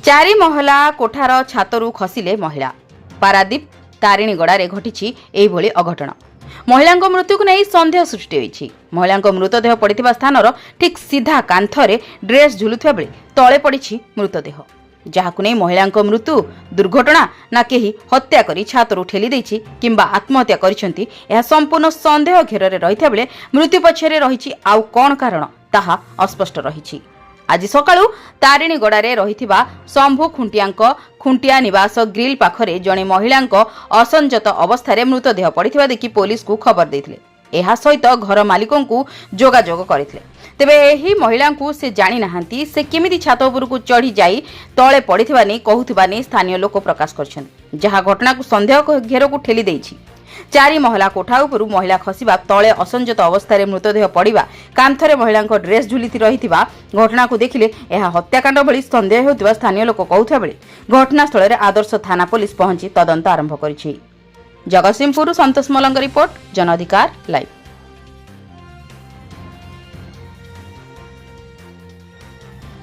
चारि महला कोठार छातरू खसिले महिला। पारादीप तारिणीगड़े घटी एभली अघटन। महिला मृत्यु को नहीं संदेह सृष्टि होइछि। महिला मृतदेह पड़िथिबा स्थानर ठीक सीधा कांथरे ड्रेस झुलुथिबा बेले तळे पड़िछि मृतदेह, जहाकु नहीं महिला मृत्यु दुर्घटना ना केही हत्या करी छातरू ठेली देछि किंबा आत्महत्या करिसेंती यह संपूर्ण संदेह घेରରେ रहिथा बेले मृत्यु पछरे रहिछि आउ कोन कारण ताहा अस्पष्ट रहिछि। आज सकाळु तारिणीगड़े रहिथिबा शंभु खुंटिया निवास ग्रिल पाखरे जणे महिलांक असंजत अवस्था मृतदेह पड़िथिबा देखि पुलिस को खबर देथिले। एहा सहित घर मालिकों को जोगाजोग करथिले। तेबे एही महिला को से जानि नाहंती से केमिति छात उपर को चढ़ी जाई तळे पड़िथिबा नै कहूथिबा नै स्थानीय लोक प्रकाश करछन, जहा घटना को संदेह घेर को ठेली देछि। चारि महला कोठा उपरु महिला खसिबा तळे असंजत अवस्था मृतदेह पड़िबा कांथरे महिला ड्रेस झुलिति रहिथिबा घटना को देखिले एहा हत्याकांड भली संदेह होतिबा स्थानीय लोक कहउथा बेले घटनास्थल रे आदर्श थाना पुलिस पहुंची तदंत आरंभ करिछि। जगतसिंहपुर संतोष मलंग रिपोर्ट, जन अधिकार लाइव।